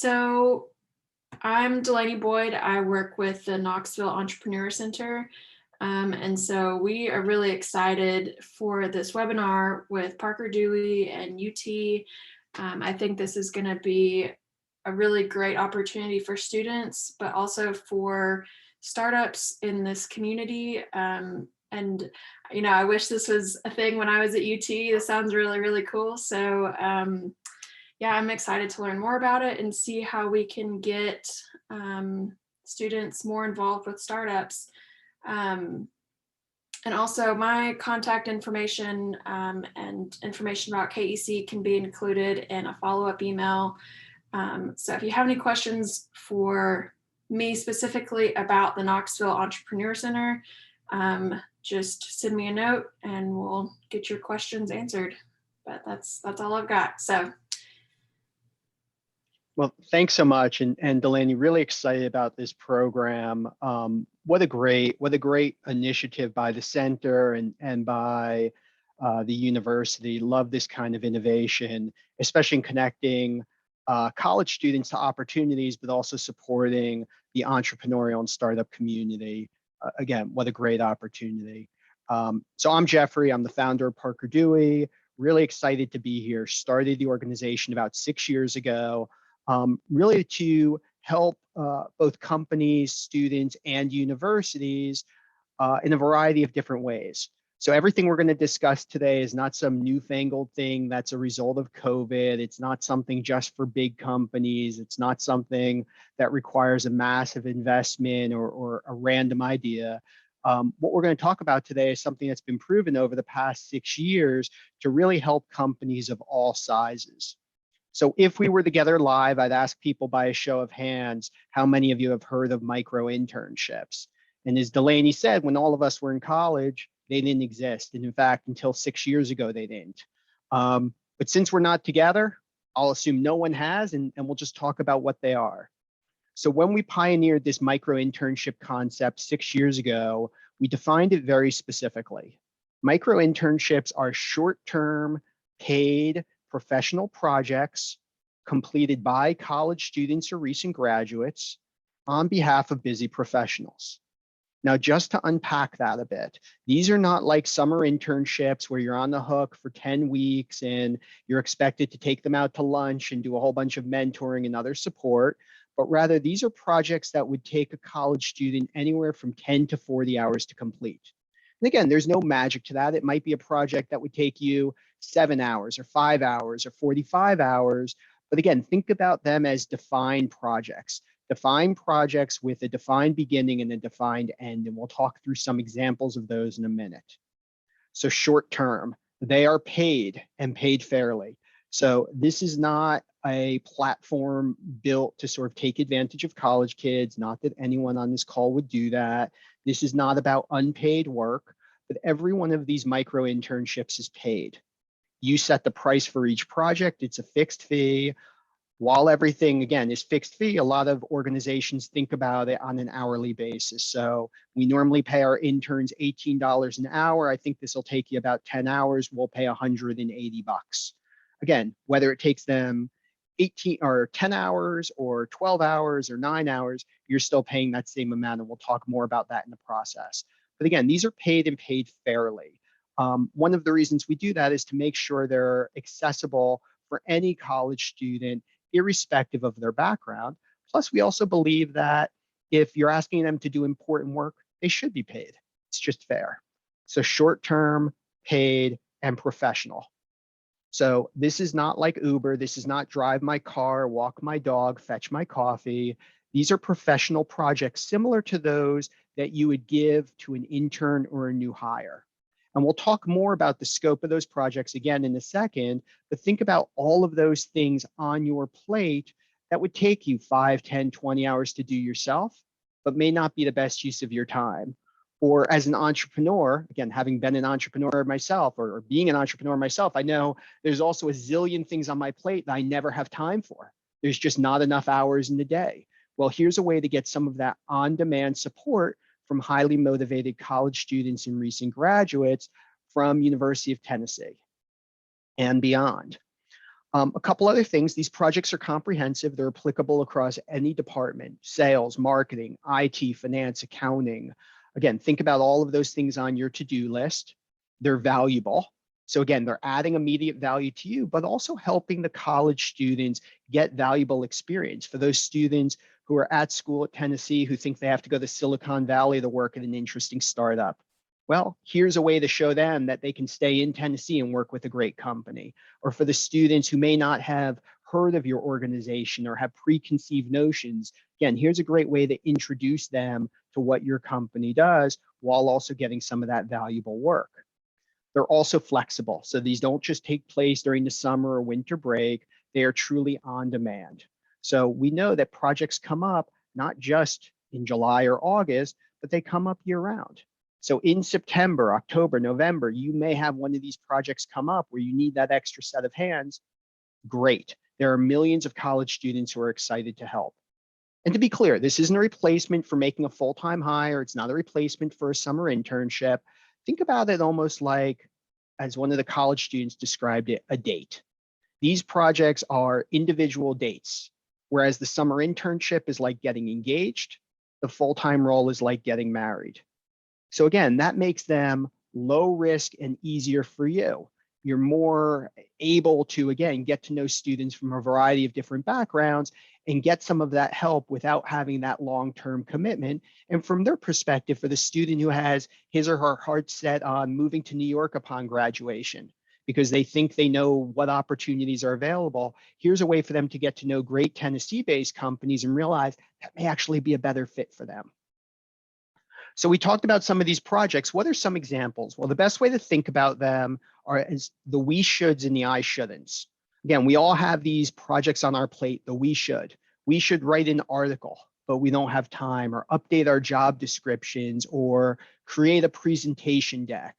So I'm Delaney Boyd. I work with the Knoxville Entrepreneur Center. And so we are really excited for this webinar with Parker Dewey and UT. I think this is going to be a really great opportunity for students, but also for startups in this community. And, you know, I wish this was a thing when I was at UT. This sounds really, really cool. So, yeah, I'm excited to learn more about it and see how we can get students more involved with startups. And also my contact information and information about KEC can be included in a follow-up email. So if you have any questions for me specifically about the Knoxville Entrepreneur Center, just send me a note and we'll get your questions answered. But that's all I've got. So. Well, thanks so much, and Delaney, really excited about this program. What a great initiative by the center and by the university. Love this kind of innovation, especially in connecting college students to opportunities, but also supporting the entrepreneurial and startup community. Again, what a great opportunity. So I'm Jeffrey. I'm the founder of Parker Dewey. Really excited to be here. Started the organization about 6 years ago. Really to help both companies, students, and universities in a variety of different ways. So everything we're going to discuss today is not some newfangled thing that's a result of COVID. It's not something just for big companies. It's not something that requires a massive investment or a random idea. What we're going to talk about today is something that's been proven over the past 6 years to really help companies of all sizes. So if we were together live, I'd ask people by a show of hands, how many of you have heard of micro-internships? And as Delaney said, when all of us were in college, they didn't exist. And in fact, until 6 years ago, they didn't. But since we're not together, I'll assume no one has, and we'll just talk about what they are. So when we pioneered this micro-internship concept 6 years ago, we defined it very specifically. Micro-internships are short-term, paid, professional projects completed by college students or recent graduates on behalf of busy professionals. Now, just to unpack that a bit, these are not like summer internships where you're on the hook for 10 weeks and you're expected to take them out to lunch and do a whole bunch of mentoring and other support, but rather these are projects that would take a college student anywhere from 10 to 40 hours to complete. And again, there's no magic to that. It might be a project that would take you 7 hours or 5 hours or 45 hours. But again, think about them as defined projects with a defined beginning and a defined end. And we'll talk through some examples of those in a minute. So short term, they are paid and paid fairly. So this is not a platform built to sort of take advantage of college kids. Not that anyone on this call would do that. This is not about unpaid work, but every one of these micro internships is paid. You set the price for each project. It's a fixed fee. While everything, again, is fixed fee, a lot of organizations think about it on an hourly basis. So we normally pay our interns $18 an hour. I think this will take you about 10 hours. We'll pay $180. Again, whether it takes them 18 or 10 hours or 12 hours or 9 hours, you're still paying that same amount. And we'll talk more about that in the process. But again, these are paid and paid fairly. One of the reasons we do that is to make sure they're accessible for any college student, irrespective of their background. Plus, we also believe that if you're asking them to do important work, they should be paid. It's just fair. So short-term, paid, and professional. So this is not like Uber. This is not drive my car, walk my dog, fetch my coffee. These are professional projects similar to those that you would give to an intern or a new hire. And we'll talk more about the scope of those projects again in a second, but think about all of those things on your plate that would take you 5, 10, 20 hours to do yourself, but may not be the best use of your time. Or as an entrepreneur, again, having been an entrepreneur myself or being an entrepreneur myself, I know there's also a zillion things on my plate that I never have time for. There's just not enough hours in the day. Well, here's a way to get some of that on-demand support from highly motivated college students and recent graduates from University of Tennessee and beyond. A couple other things, these projects are comprehensive. They're applicable across any department: sales, marketing, IT, finance, accounting. Again, think about all of those things on your to-do list. They're valuable. So again, they're adding immediate value to you, but also helping the college students get valuable experience. For those students who are at school at Tennessee who think they have to go to Silicon Valley to work at an interesting startup, well, here's a way to show them that they can stay in Tennessee and work with a great company. Or for the students who may not have heard of your organization or have preconceived notions, again, here's a great way to introduce them to what your company does while also getting some of that valuable work. They're also flexible. So these don't just take place during the summer or winter break. They are truly on demand. So we know that projects come up not just in July or August, but they come up year round. So in September, October, November, you may have one of these projects come up where you need that extra set of hands. Great. There are millions of college students who are excited to help. And to be clear, this isn't a replacement for making a full-time hire. It's not a replacement for a summer internship. Think about it almost like, as one of the college students described it, a date. These projects are individual dates, whereas the summer internship is like getting engaged. The full-time role is like getting married. So again, that makes them low risk and easier for you. You're more able to, again, get to know students from a variety of different backgrounds and get some of that help without having that long-term commitment. And from their perspective, for the student who has his or her heart set on moving to New York upon graduation, because they think they know what opportunities are available, here's a way for them to get to know great Tennessee-based companies and realize that may actually be a better fit for them. So we talked about some of these projects. What are some examples? Well, the best way to think about them are as the we shoulds and the I shouldn'ts. Again, we all have these projects on our plate, the we should. We should write an article, but we don't have time, or update our job descriptions, or create a presentation deck.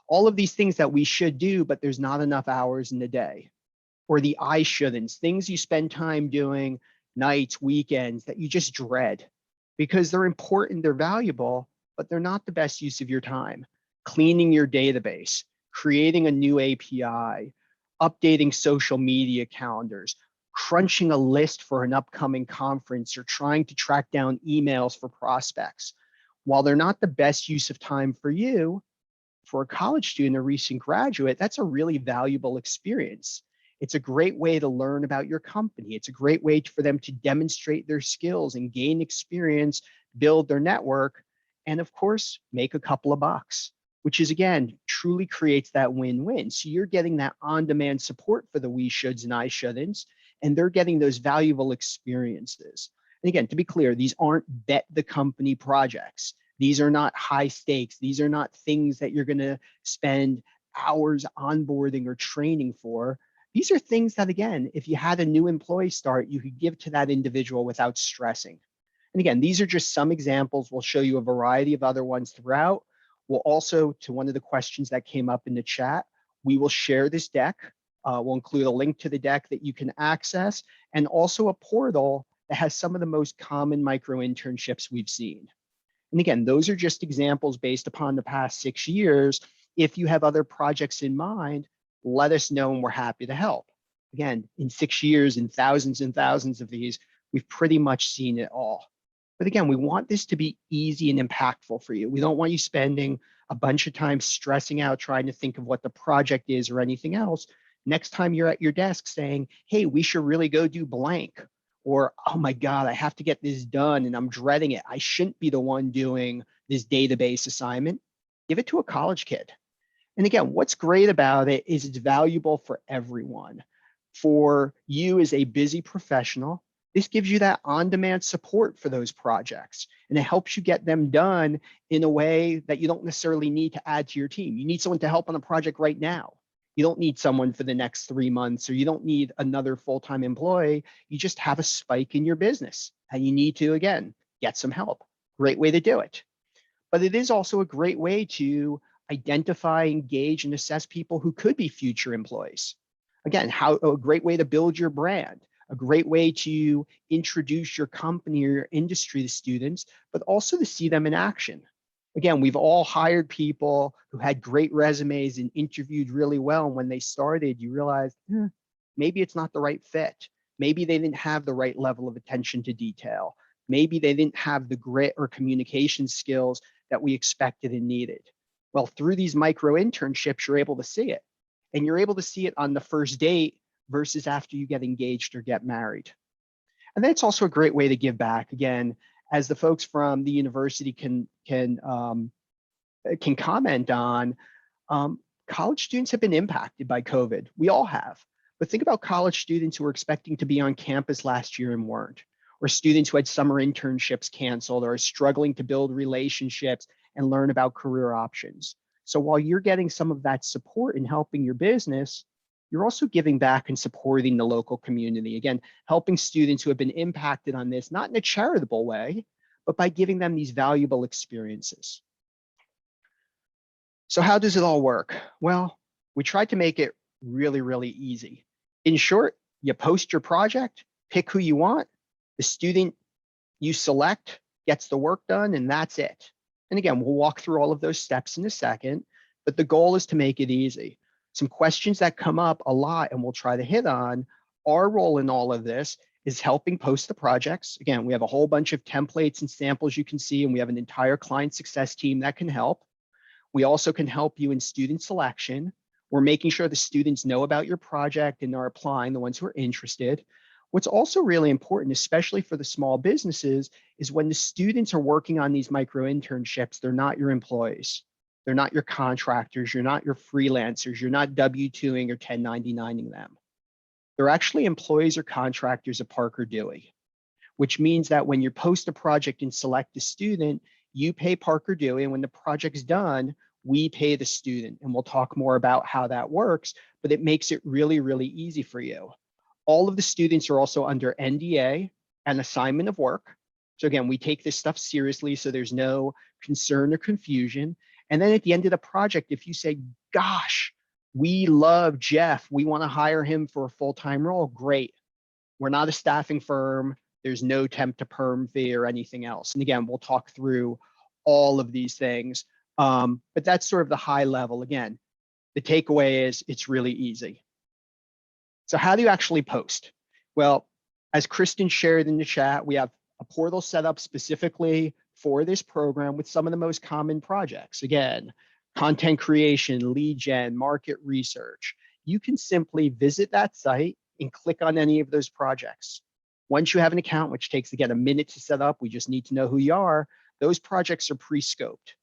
All of these things that we should do, but there's not enough hours in the day. Or the I shouldn'ts, things you spend time doing, nights, weekends, that you just dread because they're important, they're valuable, but they're not the best use of your time. Cleaning your database, creating a new API, updating social media calendars, crunching a list for an upcoming conference, or trying to track down emails for prospects. While they're not the best use of time for you, for a college student, a recent graduate, that's a really valuable experience. It's a great way to learn about your company. It's a great way for them to demonstrate their skills and gain experience, build their network, and of course, make a couple of bucks, which is, again, truly creates that win-win. So you're getting that on-demand support for the we shoulds and I shouldn'ts, and they're getting those valuable experiences. And again, to be clear, these aren't bet the company projects. These are not high stakes. These are not things that you're going to spend hours onboarding or training for. These are things that, again, if you had a new employee start, you could give to that individual without stressing. And again, these are just some examples. We'll show you a variety of other ones throughout. We'll also, to one of the questions that came up in the chat, we will share this deck. We'll include a link to the deck that you can access, and also a portal that has some of the most common micro-internships we've seen. And again, those are just examples based upon the past 6 years. If you have other projects in mind, let us know and we're happy to help. Again, in 6 years and thousands of these, we've pretty much seen it all. But again, we want this to be easy and impactful for you. We don't want you spending a bunch of time stressing out trying to think of what the project is or anything else. Next time you're at your desk saying, hey, we should really go do blank, or, oh my God, I have to get this done and I'm dreading it. I shouldn't be the one doing this database assignment. Give it to a college kid. And again, what's great about it is it's valuable for everyone. For you as a busy professional, this gives you that on-demand support for those projects, and it helps you get them done in a way that you don't necessarily need to add to your team. You need someone to help on a project right now. You don't need someone for the next 3 months, or you don't need another full-time employee. You just have a spike in your business and you need to, again, get some help. Great way to do it. But it is also a great way to identify, engage, and assess people who could be future employees. Again, a great way to build your brand, a great way to introduce your company or your industry to students, but also to see them in action. Again, we've all hired people who had great resumes and interviewed really well. And when they started, you realized, Maybe it's not the right fit. Maybe they didn't have the right level of attention to detail. Maybe they didn't have the grit or communication skills that we expected and needed. Well, through these micro internships, you're able to see it. And you're able to see it on the first date versus after you get engaged or get married. And that's also a great way to give back. Again, as the folks from the university can comment on, college students have been impacted by COVID. We all have. But think about college students who were expecting to be on campus last year and weren't, or students who had summer internships canceled or are struggling to build relationships and learn about career options. So while you're getting some of that support in helping your business, you're also giving back and supporting the local community. Again, helping students who have been impacted on this, not in a charitable way, but by giving them these valuable experiences. So how does it all work? Well, we tried to make it really, really easy. In short, you post your project, pick who you want, the student you select gets the work done, and that's it. And again, we'll walk through all of those steps in a second, but the goal is to make it easy. Some questions that come up a lot and we'll try to hit on, our role in all of this is helping post the projects. Again, we have a whole bunch of templates and samples you can see, and we have an entire client success team that can help. We also can help you in student selection. We're making sure the students know about your project and are applying, the ones who are interested. What's also really important, especially for the small businesses, is when the students are working on these micro internships, they're not your employees. They're not your contractors. You're not your freelancers. You're not W-2ing or 1099ing them. They're actually employees or contractors of Parker Dewey, which means that when you post a project and select a student, you pay Parker Dewey, and when the project's done, we pay the student. And we'll talk more about how that works, but it makes it really, really easy for you. All of the students are also under NDA and assignment of work. So again, we take this stuff seriously, so there's no concern or confusion. And then at the end of the project, if you say, gosh, we love Jeff, we want to hire him for a full-time role, great. We're not a staffing firm. There's no temp to perm fee or anything else. And again, we'll talk through all of these things. But that's sort of the high level. Again, the takeaway is it's really easy. So how do you actually post? Well, as Kristen shared in the chat, we have a portal set up specifically for this program with some of the most common projects. Again, content creation, lead gen, market research. You can simply visit that site and click on any of those projects. Once you have an account, which takes, again, a minute to set up, we just need to know who you are, those projects are pre-scoped.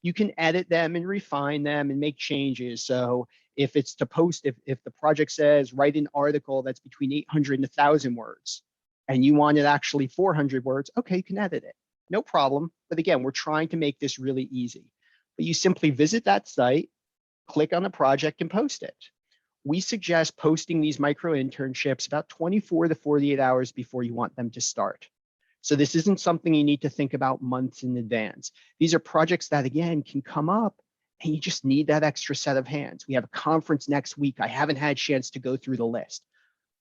You can edit them and refine them and make changes. So if it's to post, if the project says write an article that's between 800 and 1,000 words, and you want it actually 400 words, okay, you can edit it. No problem. But again, we're trying to make this really easy. But you simply visit that site, click on the project, and post it. We suggest posting these micro internships about 24 to 48 hours before you want them to start. So this isn't something you need to think about months in advance. These are projects that, again, can come up and you just need that extra set of hands. We have a conference next week. I haven't had a chance to go through the list.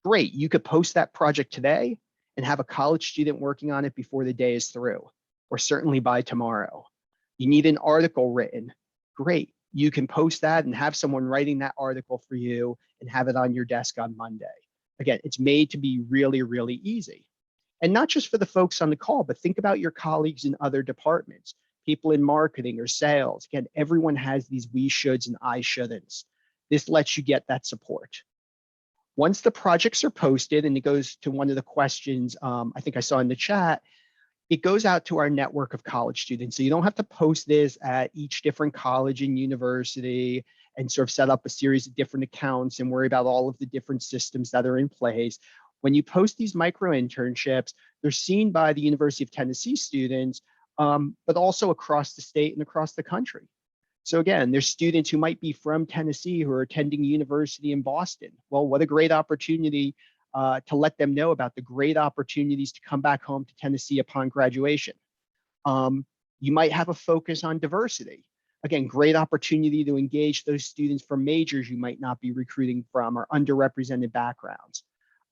Great, you could post that project today and have a college student working on it before the day is through, or certainly by tomorrow. You need an article written. Great, you can post that and have someone writing that article for you and have it on your desk on Monday. Again, it's made to be really, really easy. And not just for the folks on the call, but think about your colleagues in other departments, people in marketing or sales. Again, everyone has these we shoulds and I shouldn'ts. This lets you get that support. Once the projects are posted, and it goes to one of the questions I think I saw in the chat, it goes out to our network of college students. So you don't have to post this at each different college and university and sort of set up a series of different accounts and worry about all of the different systems that are in place. When you post these micro internships, they're seen by the University of Tennessee students, but also across the state and across the country. So again, there's students who might be from Tennessee who are attending university in Boston. Well, what a great opportunity to let them know about the great opportunities to come back home to Tennessee upon graduation. You might have a focus on diversity. Again, great opportunity to engage those students from majors you might not be recruiting from or underrepresented backgrounds.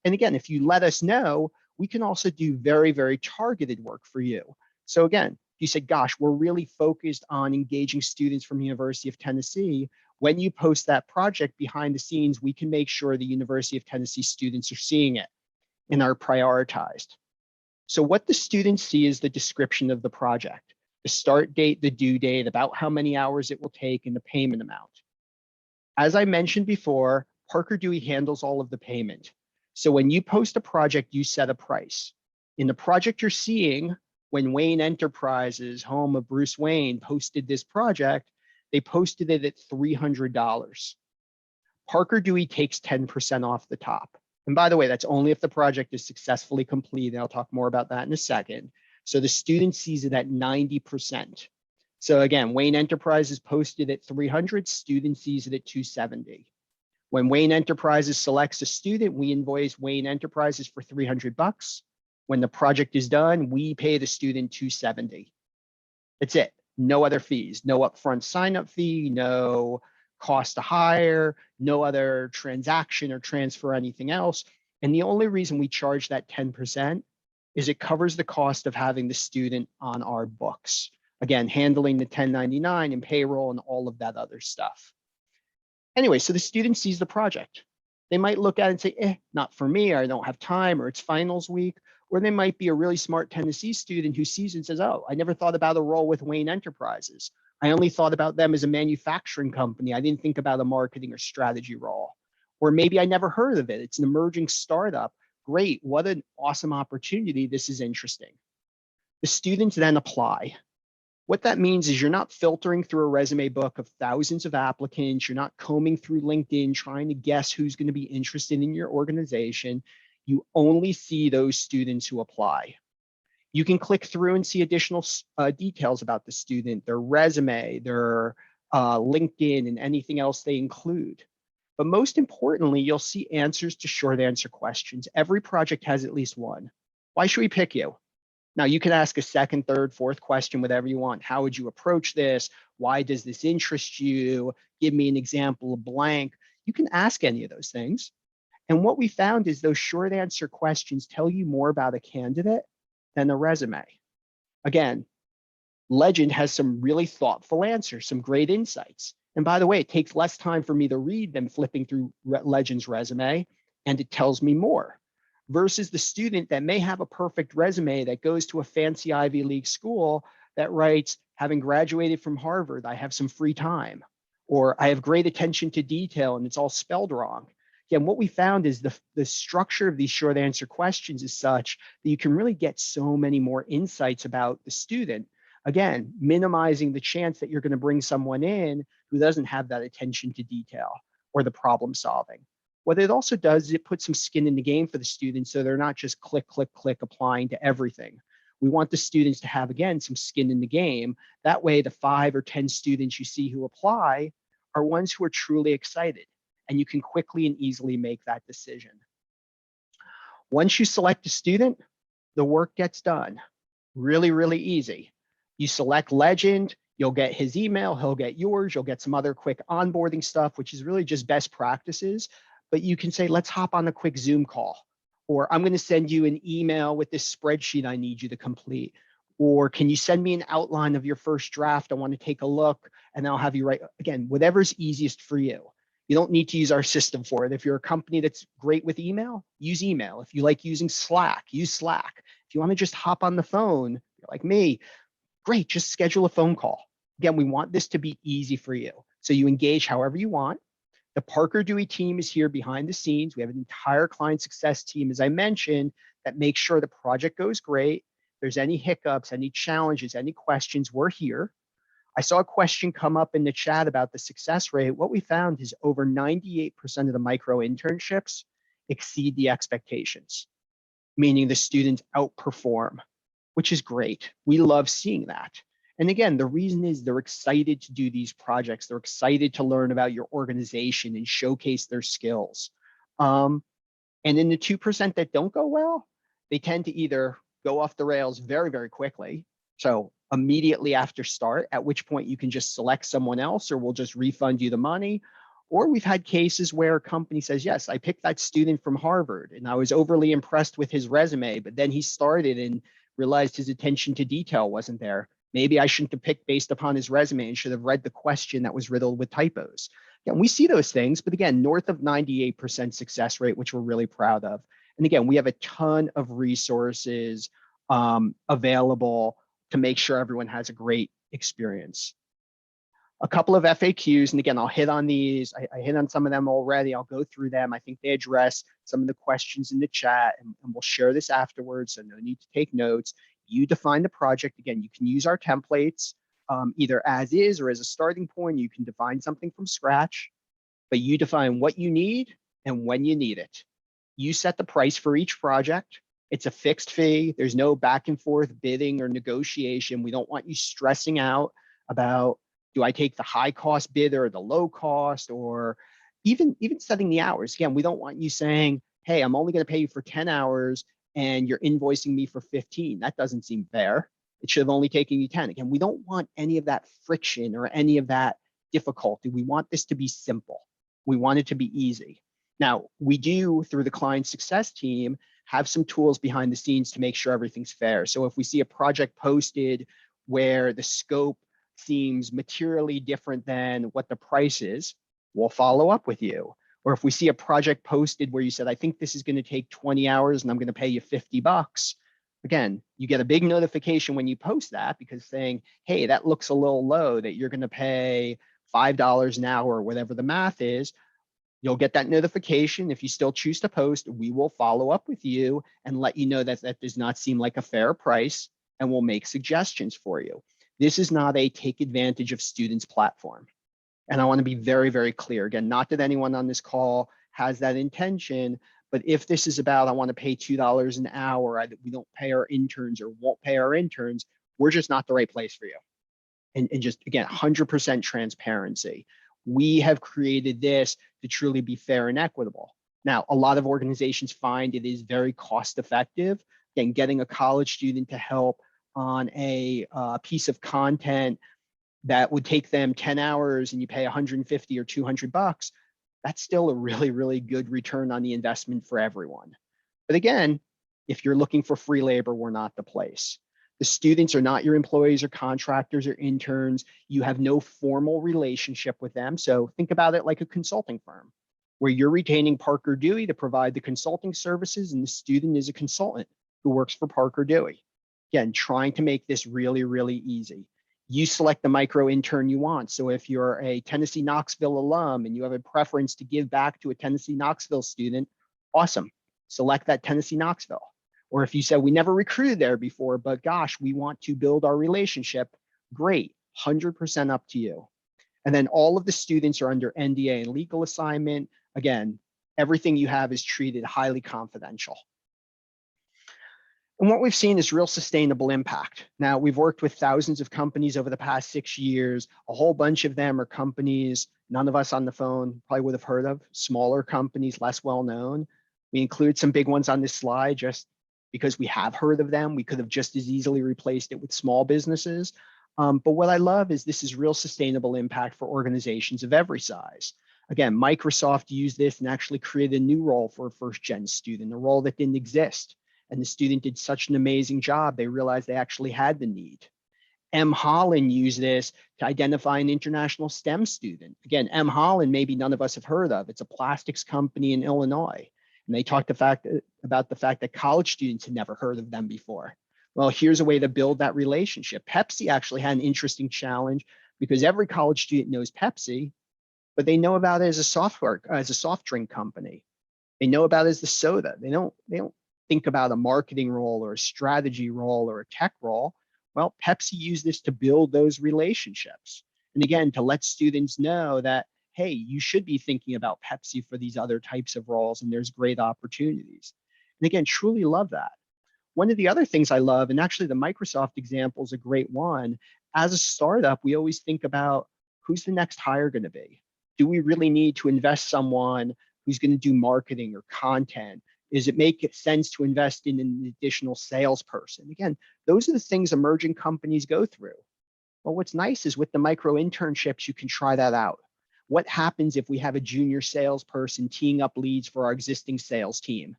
And again, if you let us know, we can also do very, very targeted work for you. So again, you said, gosh, we're really focused on engaging students from the University of Tennessee, when you post that project behind the scenes, we can make sure the University of Tennessee students are seeing it and are prioritized. So what the students see is the description of the project, the start date, the due date, about how many hours it will take, and the payment amount. As I mentioned before, Parker Dewey handles all of the payment. So when you post a project, you set a price. In the project you're seeing, when Wayne Enterprises, home of Bruce Wayne, posted this project, they posted it at $300. Parker Dewey takes 10% off the top. And by the way, that's only if the project is successfully completed. I'll talk more about that in a second. So the student sees it at 90%. So again, Wayne Enterprises posted at 300, student sees it at 270. When Wayne Enterprises selects a student, we invoice Wayne Enterprises for $300. When the project is done, we pay the student $270. That's it. No other fees, no upfront sign-up fee, no cost to hire, no other transaction or transfer, anything else. And the only reason we charge that 10% is it covers the cost of having the student on our books. Again, handling the 1099 and payroll and all of that other stuff. Anyway, so the student sees the project. They might look at it and say, not for me, or I don't have time, or it's finals week. Or they might be a really smart Tennessee student who sees it and says, oh, I never thought about a role with Wayne Enterprises. I only thought about them as a manufacturing company. I didn't think about a marketing or strategy role. Or maybe I never heard of it. It's an emerging startup. Great, what an awesome opportunity. This is interesting. The students then apply. What that means is you're not filtering through a resume book of thousands of applicants. You're not combing through LinkedIn, trying to guess who's going to be interested in your organization. You only see those students who apply. You can click through and see additional details about the student, their resume, their LinkedIn, and anything else they include. But most importantly, you'll see answers to short answer questions. Every project has at least one. Why should we pick you? Now, you can ask a second, third, fourth question, whatever you want. How would you approach this? Why does this interest you? Give me an example of blank. You can ask any of those things. And what we found is those short answer questions tell you more about a candidate than a resume. Again, Legend has some really thoughtful answers, some great insights. And by the way, it takes less time for me to read than flipping through Legend's resume, and it tells me more. Versus the student that may have a perfect resume that goes to a fancy Ivy League school that writes, having graduated from Harvard, I have some free time, or I have great attention to detail and it's all spelled wrong. Again, what we found is the structure of these short answer questions is such that you can really get so many more insights about the student. Again, minimizing the chance that you're going to bring someone in who doesn't have that attention to detail or the problem solving. What it also does is it puts some skin in the game for the students so they're not just click, click, click applying to everything. We want the students to have, again, some skin in the game. That way, the 5 or 10 students you see who apply are ones who are truly excited, and you can quickly and easily make that decision. Once you select a student, the work gets done. Really, really easy. You select Legend, you'll get his email, he'll get yours, you'll get some other quick onboarding stuff, which is really just best practices. But you can say, let's hop on a quick Zoom call, or I'm going to send you an email with this spreadsheet I need you to complete. Or can you send me an outline of your first draft? I want to take a look, and I'll have you write. Again, whatever's easiest for you. You don't need to use our system for it. If you're a company that's great with email, use email. If you like using Slack, use Slack. If you want to just hop on the phone, you're like me, great, just schedule a phone call. Again, we want this to be easy for you. So you engage however you want. The Parker Dewey team is here behind the scenes. We have an entire client success team, as I mentioned, that makes sure the project goes great. If there's any hiccups, any challenges, any questions, we're here. I saw a question come up in the chat about the success rate. What we found is over 98% of the micro-internships exceed the expectations, meaning the students outperform, which is great. We love seeing that. And again, the reason is they're excited to do these projects. They're excited to learn about your organization and showcase their skills. And in the 2% that don't go well, they tend to either go off the rails very, very quickly. So immediately after start, at which point you can just select someone else or we'll just refund you the money. Or we've had cases where a company says, yes, I picked that student from Harvard and I was overly impressed with his resume, but then he started and realized his attention to detail wasn't there. Maybe I shouldn't have picked based upon his resume and should have read the question that was riddled with typos. Again, we see those things, but again, north of 98% success rate, which we're really proud of. And again, we have a ton of resources available to make sure everyone has a great experience. A couple of FAQs, and again, I'll hit on these. I hit on some of them already. I'll go through them. I think they address some of the questions in the chat, and we'll share this afterwards, so no need to take notes. You define the project. Again, you can use our templates either as is or as a starting point. You can define something from scratch, but you define what you need and when you need it. You set the price for each project. It's a fixed fee. There's no back and forth bidding or negotiation. We don't want you stressing out about, do I take the high cost bidder or the low cost, or even setting the hours. Again, we don't want you saying, hey, I'm only going to pay you for 10 hours and you're invoicing me for 15. That doesn't seem fair. It should have only taken you 10. Again, we don't want any of that friction or any of that difficulty. We want this to be simple. We want it to be easy. Now, we do, through the client success team, have some tools behind the scenes to make sure everything's fair. So if we see a project posted where the scope seems materially different than what the price is, we'll follow up with you. Or if we see a project posted where you said, I think this is going to take 20 hours and I'm going to pay you $50. Again, you get a big notification when you post that, because saying, hey, that looks a little low, that you're going to pay $5 an hour or whatever the math is. You'll get that notification. If you still choose to post, we will follow up with you and let you know that that does not seem like a fair price, and we'll make suggestions for you. This is not a take advantage of students platform. And I want to be very, very clear. Again, not that anyone on this call has that intention, but if this is about, I want to pay $2 an hour, we don't pay our interns or won't pay our interns, we're just not the right place for you. And just, again, 100% transparency. We have created this to truly be fair and equitable. Now, a lot of organizations find it is very cost effective. Again, getting a college student to help on a piece of content that would take them 10 hours and you pay 150 or $200, that's still a really, really good return on the investment for everyone. But again, if you're looking for free labor, we're not the place. The students are not your employees or contractors or interns. You have no formal relationship with them. So think about it like a consulting firm, where you're retaining Parker Dewey to provide the consulting services, and the student is a consultant who works for Parker Dewey. Again, trying to make this really, really easy. You select the micro intern you want. So if you're a Tennessee Knoxville alum and you have a preference to give back to a Tennessee Knoxville student, awesome. Select that Tennessee Knoxville. Or if you said, we never recruited there before, but gosh, we want to build our relationship, great, 100% up to you. And then all of the students are under NDA and legal assignment. Again, everything you have is treated highly confidential. And what we've seen is real sustainable impact. Now, we've worked with thousands of companies over the past 6 years. A whole bunch of them are companies none of us on the phone probably would have heard of, smaller companies, less well-known. We include some big ones on this slide just because we have heard of them. We could have just as easily replaced it with small businesses. But what I love is this is real sustainable impact for organizations of every size. Again, Microsoft used this and actually created a new role for a first-gen student, a role that didn't exist. And the student did such an amazing job, they realized they actually had the need. M. Holland used this to identify an international STEM student. Again, M. Holland, maybe none of us have heard of. It's a plastics company in Illinois. And they talked about the fact that college students had never heard of them before. Well, here's a way to build that relationship. Pepsi actually had an interesting challenge because every college student knows Pepsi, but they know about it as a soft drink company. They know about it as the soda. They don't think about a marketing role or a strategy role or a tech role. Well, Pepsi used this to build those relationships. And again, to let students know that, hey, you should be thinking about Pepsi for these other types of roles, and there's great opportunities. And again, truly love that. One of the other things I love, and actually the Microsoft example is a great one, as a startup, we always think about who's the next hire going to be? Do we really need to invest someone who's going to do marketing or content? Does it make sense to invest in an additional salesperson? Again, those are the things emerging companies go through. Well, what's nice is with the micro-internships, you can try that out. What happens if we have a junior salesperson teeing up leads for our existing sales team?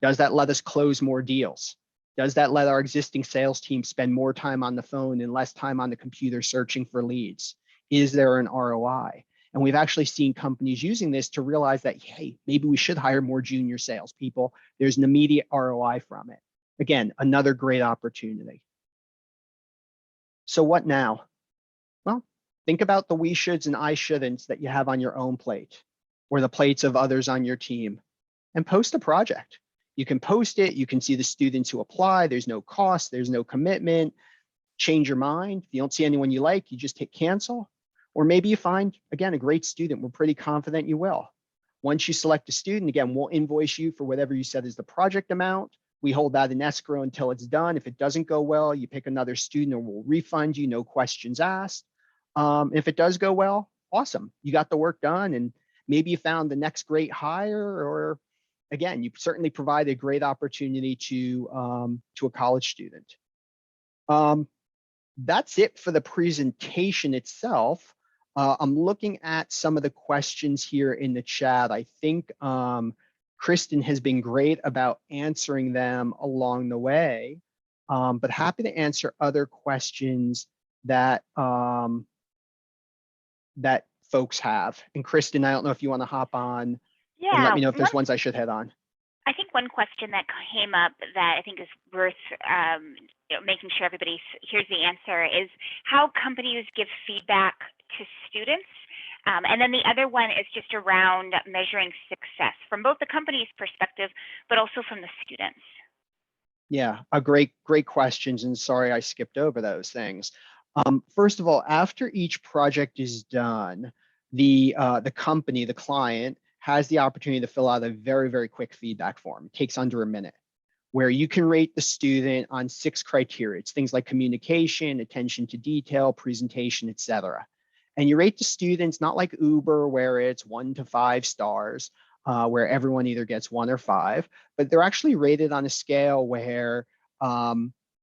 Does that let us close more deals? Does that let our existing sales team spend more time on the phone and less time on the computer searching for leads? Is there an ROI? And we've actually seen companies using this to realize that, hey, maybe we should hire more junior salespeople. There's an immediate ROI from it. Again, another great opportunity. So what now? Well, think about the we shoulds and I shouldn'ts that you have on your own plate or the plates of others on your team, and post a project. You can post it. You can see the students who apply. There's no cost. There's no commitment. Change your mind. If you don't see anyone you like, you just hit cancel. Or maybe you find, again, a great student. We're pretty confident you will. Once you select a student, again, we'll invoice you for whatever you said is the project amount. We hold that in escrow until it's done. If it doesn't go well, you pick another student and we'll refund you, no questions asked. If it does go well, awesome. You got the work done and maybe you found the next great hire, or again, you certainly provide a great opportunity to a college student. That's it for the presentation itself. I'm looking at some of the questions here in the chat. I think Kristen has been great about answering them along the way, but happy to answer other questions that that folks have. And Kristen, I don't know if you want to hop on and let me know if there's ones I should head on. I think one question that came up that I think is worth making sure everybody hears the answer is how companies give feedback to students. And then the other one is just around measuring success from both the company's perspective, but also from the students. Yeah, great questions. And sorry, I skipped over those things. First of all, after each project is done, the company, the client, has the opportunity to fill out a very, very quick feedback form. It takes under a minute, where you can rate the student on 6 criteria. It's things like communication, attention to detail, presentation, etc. And you rate the students not like Uber, where it's 1 to 5 stars, where everyone either gets 1 or 5, but they're actually rated on a scale where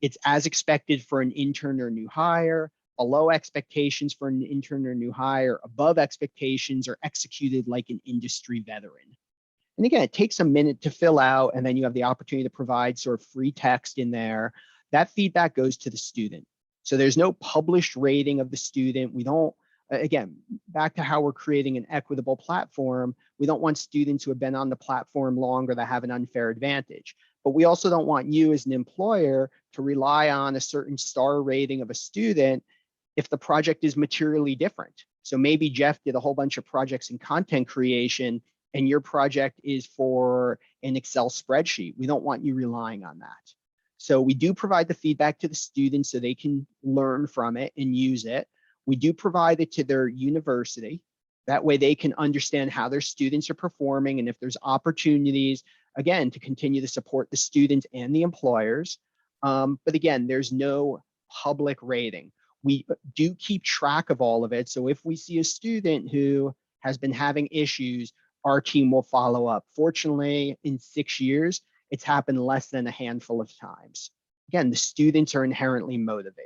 it's as expected for an intern or new hire, below expectations for an intern or new hire, above expectations, or executed like an industry veteran. And again, it takes a minute to fill out, and then you have the opportunity to provide sort of free text in there. That feedback goes to the student. So there's no published rating of the student. We don't, again, back to how we're creating an equitable platform, we don't want students who have been on the platform longer that have an unfair advantage. But we also don't want you as an employer to rely on a certain star rating of a student if the project is materially different. So maybe Jeff did a whole bunch of projects in content creation and your project is for an Excel spreadsheet. We don't want you relying on that. So we do provide the feedback to the students so they can learn from it and use it. We do provide it to their university. That way they can understand how their students are performing and if there's opportunities, again, to continue to support the students and the employers. But again, there's no public rating. We do keep track of all of it. So if we see a student who has been having issues, our team will follow up. Fortunately, in 6 years, it's happened less than a handful of times. Again, the students are inherently motivated.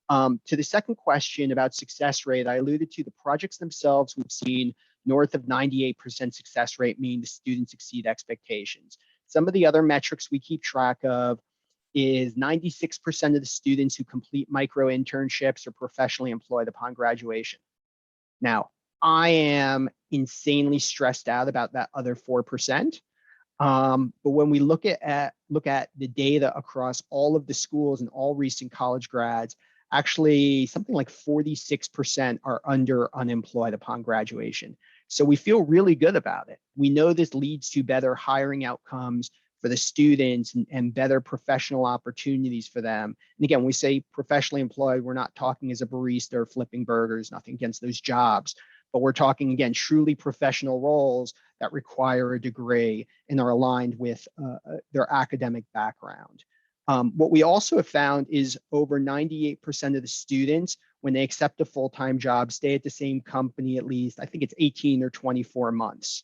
To the second question about success rate, I alluded to the projects themselves. We've seen north of 98% success rate, meaning the students exceed expectations. Some of the other metrics we keep track of is 96% of the students who complete micro-internships are professionally employed upon graduation. Now, I am insanely stressed out about that other 4%. But when we look at the data across all of the schools and all recent college grads, actually something like 46% are unemployed upon graduation. So we feel really good about it. We know this leads to better hiring outcomes for the students and better professional opportunities for them. And again, when we say professionally employed, we're not talking as a barista or flipping burgers, nothing against those jobs, but we're talking, again, truly professional roles that require a degree and are aligned with their academic background. What we also have found is over 98% of the students, when they accept a full-time job, stay at the same company at least, I think it's 18 or 24 months,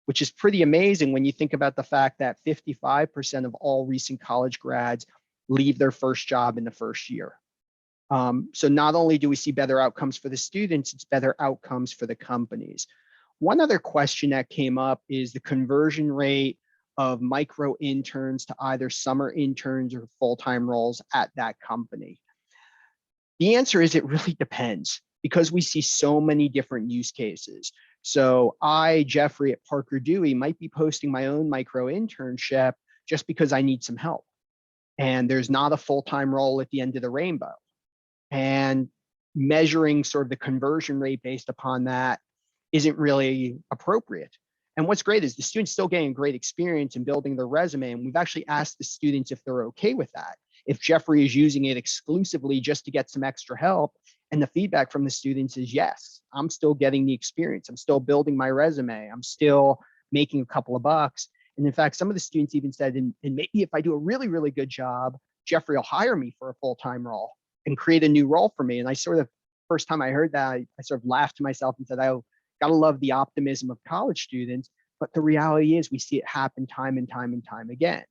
which is pretty amazing when you think about the fact that 55% of all recent college grads leave their first job in the first year. So not only do we see better outcomes for the students, it's better outcomes for the companies. One other question that came up is the conversion rate of micro interns to either summer interns or full-time roles at that company? The answer is it really depends, because we see so many different use cases. So I, Jeffrey at Parker Dewey, might be posting my own micro internship just because I need some help. And there's not a full-time role at the end of the rainbow. And measuring sort of the conversion rate based upon that isn't really appropriate. And what's great is the students still getting a great experience in building their resume. And we've actually asked the students if they're okay with that. If Jeffrey is using it exclusively just to get some extra help, and the feedback from the students is yes, I'm still getting the experience. I'm still building my resume. I'm still making a couple of bucks. And in fact, some of the students even said, and maybe if I do a really, really good job, Jeffrey will hire me for a full-time role and create a new role for me. And I sort of, first time I heard that, I sort of laughed to myself and said, oh, gotta love the optimism of college students. But the reality is we see it happen time and time and time again.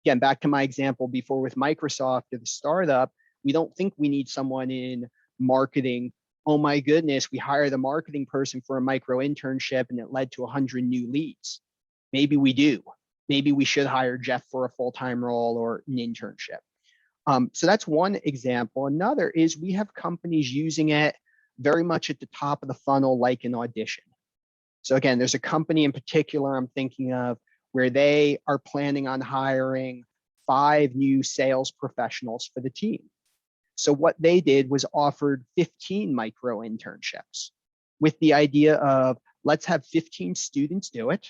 Again, back to my example before with Microsoft or the startup, we don't think we need someone in marketing. Oh my goodness, we hired a marketing person for a micro internship and it led to 100 new leads. Maybe we do. Maybe we should hire Jeff for a full-time role or an internship. So that's one example. Another is we have companies using it very much at the top of the funnel, like an audition. So again, there's a company in particular I'm thinking of where they are planning on hiring 5 new sales professionals for the team. So what they did was offered 15 micro internships with the idea of let's have 15 students do it.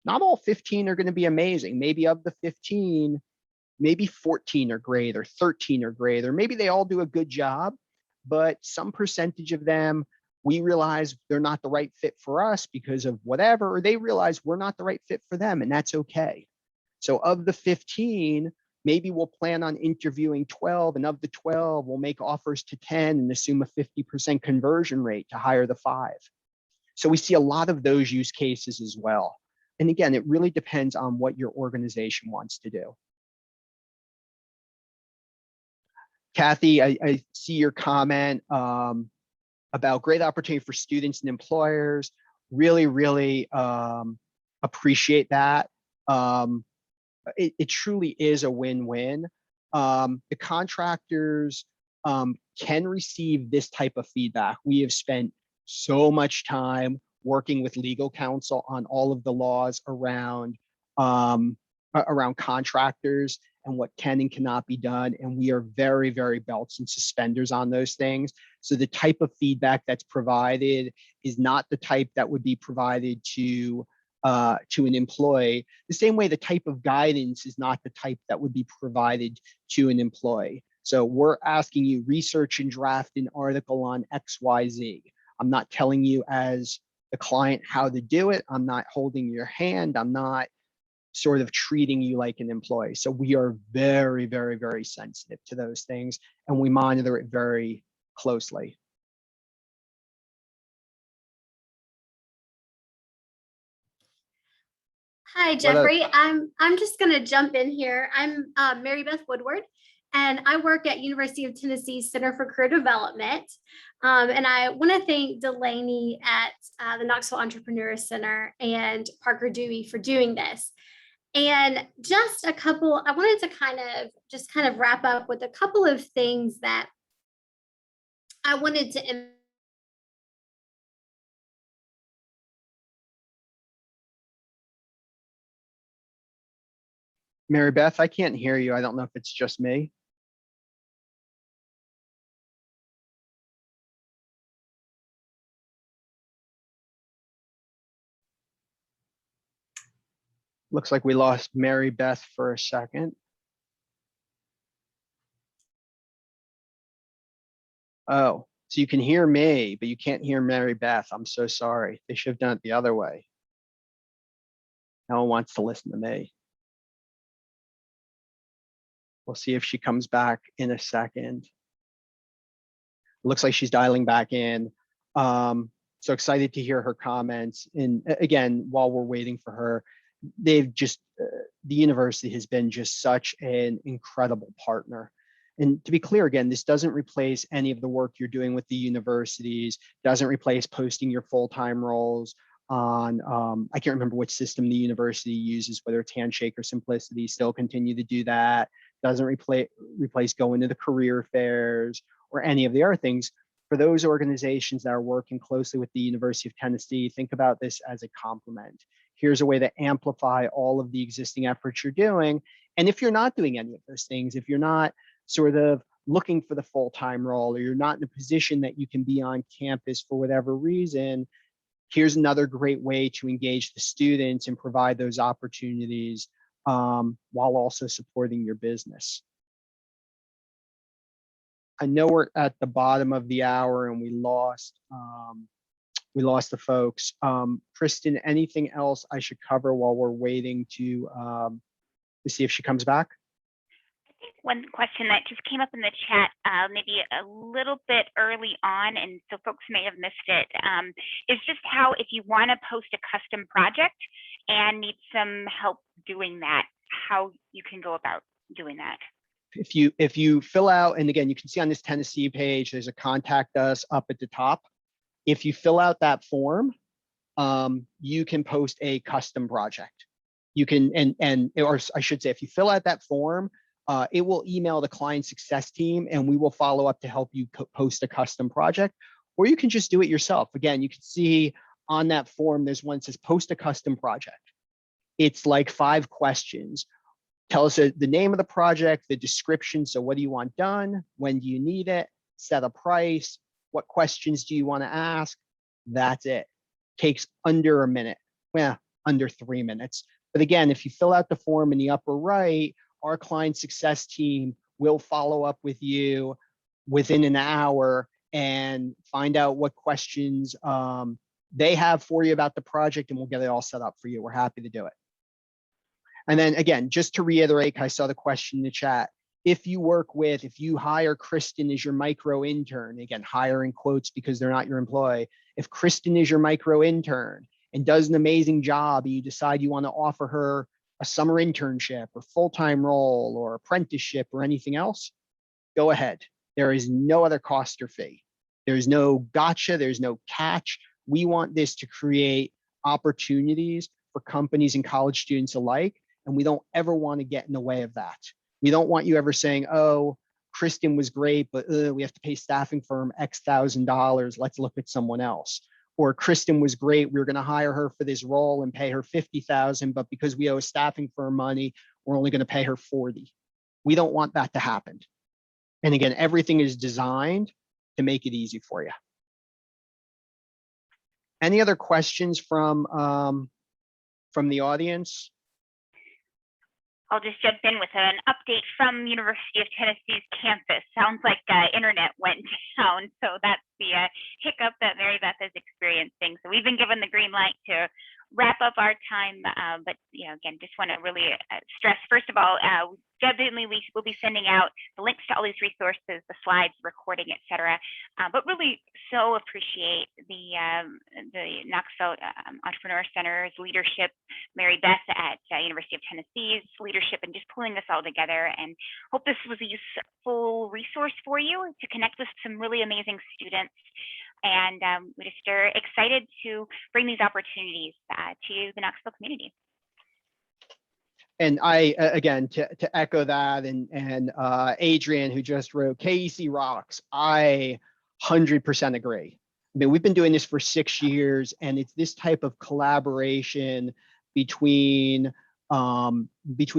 Not all 15 are going to be amazing. Maybe of the 15, maybe 14 are great or 13 are great, or maybe they all do a good job, but some percentage of them, we realize they're not the right fit for us because of whatever, or they realize we're not the right fit for them, and that's okay. So of the 15, maybe we'll plan on interviewing 12, and of the 12, we'll make offers to 10 and assume a 50% conversion rate to hire the 5. So we see a lot of those use cases as well. And again, it really depends on what your organization wants to do. Kathy, I see your comment about great opportunity for students and employers. Really, really appreciate that. It truly is a win-win. The contractors can receive this type of feedback. We have spent so much time working with legal counsel on all of the laws around contractors and what can and cannot be done. And we are very, very belts and suspenders on those things. So the type of feedback that's provided is not the type that would be provided to an employee. The same way the type of guidance is not the type that would be provided to an employee. So we're asking you research and draft an article on XYZ. I'm not telling you as the client how to do it. I'm not holding your hand. I'm not sort of treating you like an employee. So we are very, very, very sensitive to those things, and we monitor it very closely. Hi, Jeffrey. I'm just going to jump in here. I'm Mary Beth Woodward, and I work at University of Tennessee Center for Career Development. And I want to thank Delaney at the Knoxville Entrepreneur Center and Parker Dewey for doing this. And just I wanted to kind of wrap up with a couple of things that I wanted to Mary Beth, I can't hear you. I don't know if it's just me. Looks like we lost Mary Beth for a second. Oh, so you can hear me, but you can't hear Mary Beth. I'm so sorry. They should have done it the other way. No one wants to listen to me. We'll see if she comes back in a second. Looks like she's dialing back in. So excited to hear her comments. And again, while we're waiting for her, they've just, the university has been just such an incredible partner. And to be clear, again, this doesn't replace any of the work you're doing with the universities, doesn't replace posting your full-time roles. on, I can't remember which system the university uses, whether it's Handshake or Simplicity, still continue to do that. Doesn't replace going to the career fairs or any of the other things. For those organizations that are working closely with the University of Tennessee, think about this as a complement. Here's a way to amplify all of the existing efforts you're doing. And if you're not doing any of those things, if you're not sort of looking for the full-time role, or you're not in a position that you can be on campus for whatever reason, here's another great way to engage the students and provide those opportunities while also supporting your business. I know we're at the bottom of the hour and we lost the folks. Kristen, anything else I should cover while we're waiting to see if she comes back? I think one question that just came up in the chat, maybe a little bit early on, and so folks may have missed it, is just how if you want to post a custom project and need some help doing that, how you can go about doing that. If you fill out, and again, you can see on this Tennessee page, there's a contact us up at the top. If you fill out that form, you can post a custom project. You can, or I should say, if you fill out that form, it will email the client success team and we will follow up to help you post a custom project, or you can just do it yourself. Again, you can see on that form, there's one that says post a custom project. It's like 5 questions. Tell us the name of the project, the description. So what do you want done? When do you need it? Set a price. What questions do you want to ask? That's it. Takes under a minute. Well, under 3 minutes. But again, if you fill out the form in the upper right, our client success team will follow up with you within an hour and find out what questions they have for you about the project, and we'll get it all set up for you. We're happy to do it. And then again, just to reiterate, I saw the question in the chat. If you hire Kristen as your micro intern, again, hire in quotes because they're not your employee. If Kristen is your micro intern and does an amazing job, and you decide you want to offer her a summer internship or full-time role or apprenticeship or anything else, go ahead. There is no other cost or fee. There's no gotcha, there's no catch. We want this to create opportunities for companies and college students alike, and we don't ever want to get in the way of that. We don't want you ever saying, oh, Kristen was great, but we have to pay staffing firm X $1,000. Let's look at someone else. Or Kristen was great. We were going to hire her for this role and pay her $50,000, but because we owe a staffing firm money, we're only going to pay her $40,000. We don't want that to happen. And again, everything is designed to make it easy for you. Any other questions from the audience? I'll just jump in with an update from University of Tennessee's campus. Sounds like internet went down, so that's the hiccup that Mary Beth is experiencing. So we've been given the green light to wrap up our time, but again, just want to really stress, first of all, definitely we will be sending out the links to all these resources, the slides, recording, etc. But really so appreciate the Knoxville Entrepreneur Center's leadership, Mary Beth at University of Tennessee's leadership, and just pulling this all together, and hope this was a useful resource for you to connect with some really amazing students. And we just are excited to bring these opportunities to the Knoxville community. And I, again, to echo that, and Adrian, who just wrote, KEC rocks, I 100% agree. I mean, we've been doing this for 6 years, and it's this type of collaboration between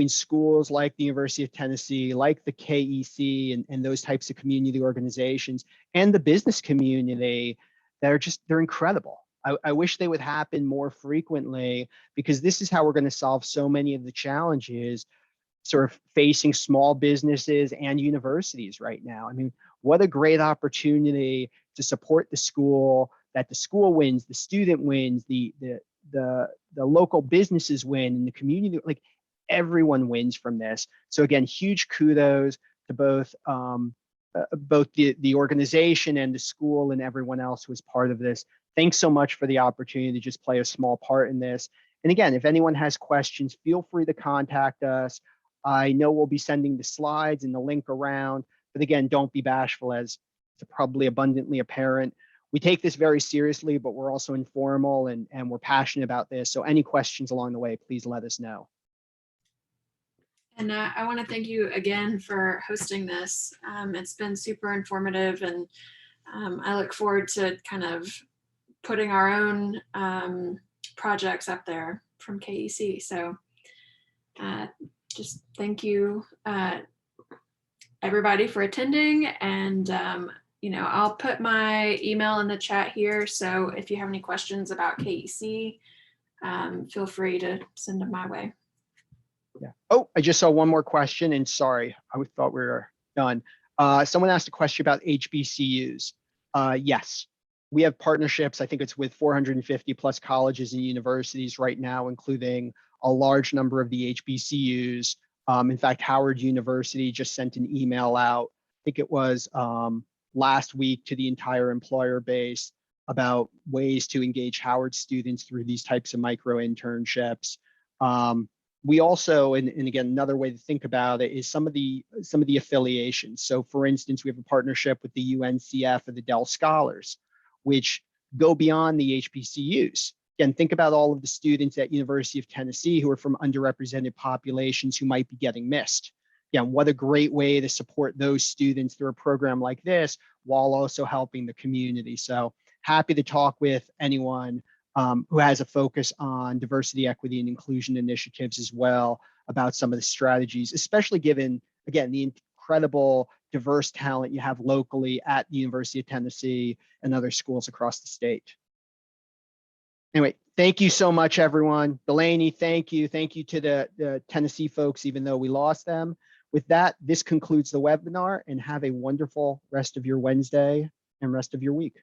schools like the University of Tennessee, like the KEC, and those types of community organizations, and the business community that are they're incredible. I wish they would happen more frequently, because this is how we're going to solve so many of the challenges sort of facing small businesses and universities right now. I mean, what a great opportunity to support the school, that the school wins, the student wins, the local businesses win, and the community, like everyone wins from this. So again, huge kudos to both the organization and the school and everyone else who was part of this. Thanks so much for the opportunity to just play a small part in this. And again, if anyone has questions, feel free to contact us. I know we'll be sending the slides and the link around, but again, don't be bashful, as it's probably abundantly apparent. we take this very seriously, but we're also informal and we're passionate about this. So any questions along the way, please let us know. And I want to thank you again for hosting this. It's been super informative, and I look forward to kind of putting our own projects up there from KEC. So just thank you, everybody, for attending. And I'll put my email in the chat here. So if you have any questions about KEC, feel free to send them my way. Yeah. Oh, I just saw one more question, and sorry, I thought we were done. Someone asked a question about HBCUs. Yes, we have partnerships. I think it's with 450 plus colleges and universities right now, including a large number of the HBCUs. In fact, Howard University just sent an email out, I think it was last week, to the entire employer base about ways to engage Howard students through these types of micro-internships. We also, and again, another way to think about it is some of the affiliations. So for instance, we have a partnership with the UNCF and the Dell Scholars, which go beyond the HBCUs. Again, think about all of the students at University of Tennessee who are from underrepresented populations who might be getting missed. Again, what a great way to support those students through a program like this while also helping the community. So happy to talk with anyone who has a focus on diversity, equity, and inclusion initiatives as well about some of the strategies, especially given, again, the incredible diverse talent you have locally at the University of Tennessee and other schools across the state. Anyway, thank you so much, everyone. Delaney, thank you. Thank you to the Tennessee folks, even though we lost them. With that, this concludes the webinar, and have a wonderful rest of your Wednesday and rest of your week.